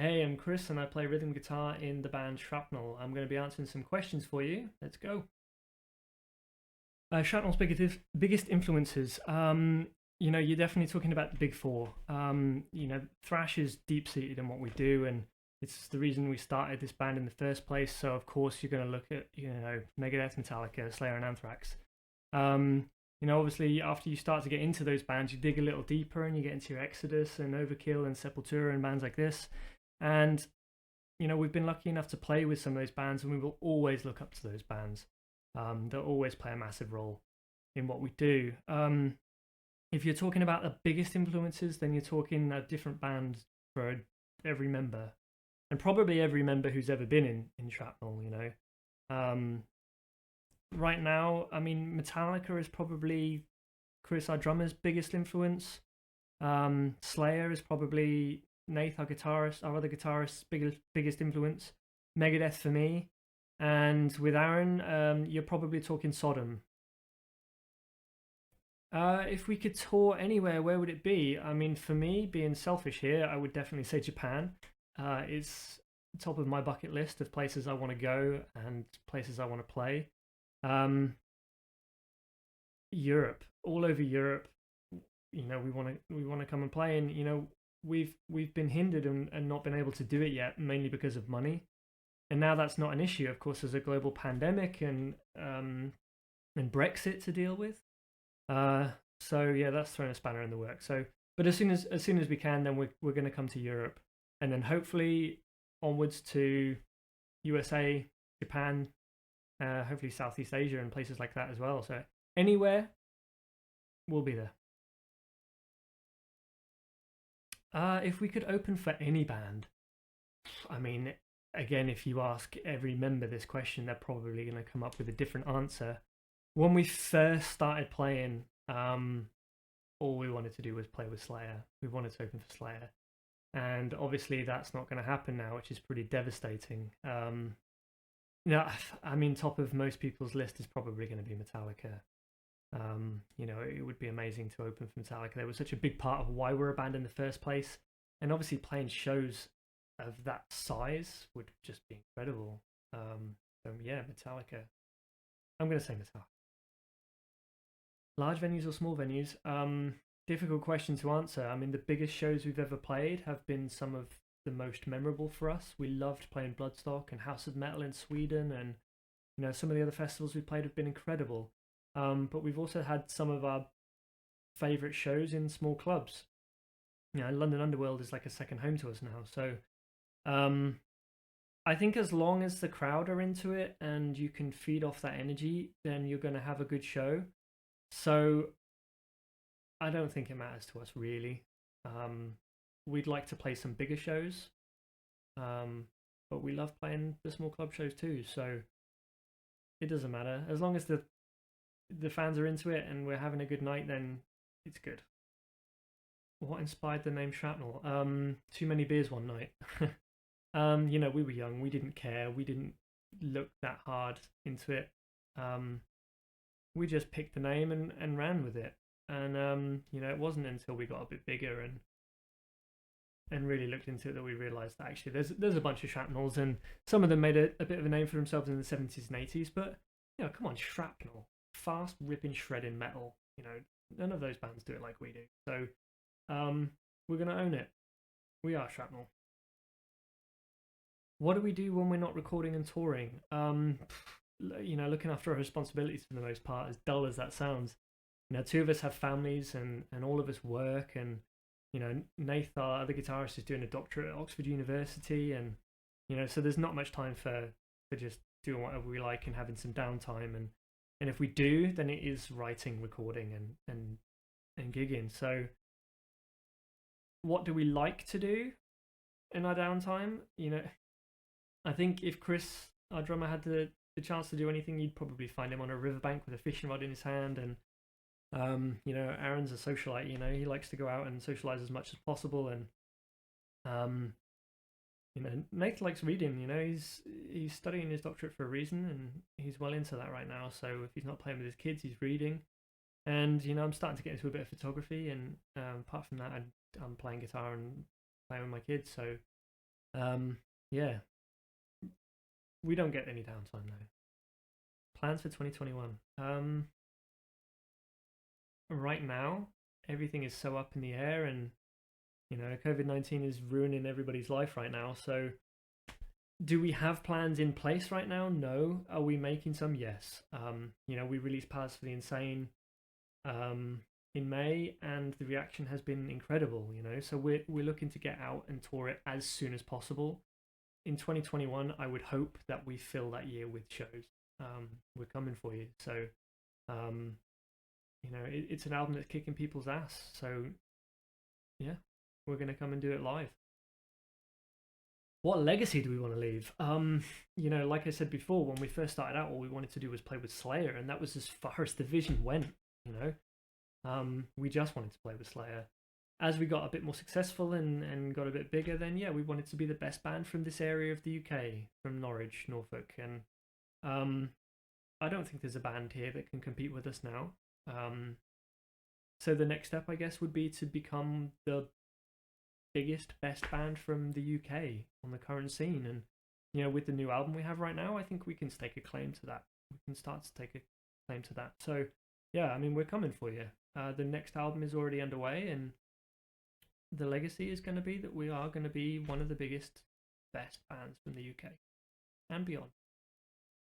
Hey, I'm Chris and I play rhythm guitar in the band Shrapnel. I'm going to be answering some questions for you. Let's go. Shrapnel's biggest influences. You're definitely talking about the big four. Thrash is deep seated in what we do, and it's the reason we started this band in the first place. So, of course, you're going to look at, Megadeth, Metallica, Slayer, and Anthrax. Obviously, after you start to get into those bands, you dig a little deeper and you get into your Exodus and Overkill and Sepultura and bands like this. And we've been lucky enough to play with some of those bands, and we will always look up to those bands. They'll always play a massive role in what we do. If you're talking about the biggest influences, then you're talking a different band for every member, and probably every member who's ever been in Shrapnel. Right now, I mean, Metallica is probably Chris, our drummer's biggest influence. Slayer is probably Nath, our other guitarist's biggest influence. Megadeth for me, and with Aaron, you're probably talking Sodom. If we could tour anywhere, where would it be? I mean, for me, being selfish here, I would definitely say Japan. It's top of my bucket list of places I want to go and places I want to play. Um, Europe, all over Europe. We want to come and play, and we've been hindered and not been able to do it yet, mainly because of money. And now that's not an issue. Of course, there's a global pandemic and Brexit to deal with. Uh, so yeah, that's thrown a spanner in the works. So, but as soon as we can, then we're going to come to Europe, and then hopefully onwards to USA, Japan, hopefully Southeast Asia and places like that as well. So anywhere, we'll be there. If we could open for any band, I mean, again, if you ask every member this question, they're probably going to come up with a different answer. When we first started playing, all we wanted to do was play with Slayer. We wanted to open for Slayer, and obviously that's not going to happen now, which is pretty devastating. I mean, top of most people's list is probably going to be Metallica. It would be amazing to open for Metallica. They were such a big part of why we're a band in the first place, and obviously playing shows of that size would just be incredible. So yeah, Metallica. I'm gonna say Metallica. Large venues or small venues? Difficult question to answer. I mean, the biggest shows we've ever played have been some of the most memorable for us. We loved playing Bloodstock and House of Metal in Sweden, and some of the other festivals we played have been incredible. But we've also had some of our favorite shows in small clubs. London Underworld is like a second home to us now. So um, I think as long as the crowd are into it and you can feed off that energy, then you're going to have a good show. So I don't think it matters to us really. Um, we'd like to play some bigger shows, um, but we love playing the small club shows too. So it doesn't matter as long as the fans are into it and we're having a good night. Then it's good. What inspired the name Shrapnel? Too many beers one night. We were young. We didn't care. We didn't look that hard into it. Um, we just picked the name and ran with it. And it wasn't until we got a bit bigger and really looked into it that we realised that actually there's a bunch of shrapnels, and some of them made a bit of a name for themselves in the 70s and 80s. But come on, shrapnel, fast ripping shredding metal. None of those bands do it like we do. So we're gonna own it. We are shrapnel. What do we do when we're not recording and touring? Looking after our responsibilities for the most part, as dull as that sounds. Two of us have families and all of us work, and Nath, our other guitarist, is doing a doctorate at Oxford University, and so there's not much time for just doing whatever we like and having some downtime, and if we do, then it is writing, recording, and gigging. So what do we like to do in our downtime? I think if Chris, our drummer, had the chance to do anything, you'd probably find him on a riverbank with a fishing rod in his hand. And Aaron's a socialite. He likes to go out and socialize as much as possible. And um, Nate likes reading. He's studying his doctorate for a reason, and he's well into that right now. So if he's not playing with his kids, he's reading. And I'm starting to get into a bit of photography. And apart from that, I'm playing guitar and playing with my kids. So Um, yeah, we don't get any downtime though. Plans for 2021. Right now, everything is so up in the air, and COVID-19 is ruining everybody's life right now. So, do we have plans in place right now? No. Are we making some? Yes. We released Palace for the Insane um, in May, and the reaction has been incredible. So we're looking to get out and tour it as soon as possible. In 2021, I would hope that we fill that year with shows. We're coming for you. So, um, it's an album that's kicking people's ass. So, yeah, we're gonna come and do it live. What legacy do we want to leave? Like I said before, when we first started out, all we wanted to do was play with Slayer, and that was as far as the vision went. You know, we just wanted to play with Slayer. As we got a bit more successful and got a bit bigger, then yeah, we wanted to be the best band from this area of the UK, from Norwich, Norfolk, and um, I don't think there's a band here that can compete with us now. Um, so the next step, I guess, would be to become the biggest, best band from the UK on the current scene. And with the new album we have right now, I think we can stake a claim to that. We can start to take a claim to that. So yeah, I mean, we're coming for you. The next album is already underway, and the legacy is going to be that we are going to be one of the biggest, best bands from the UK and beyond.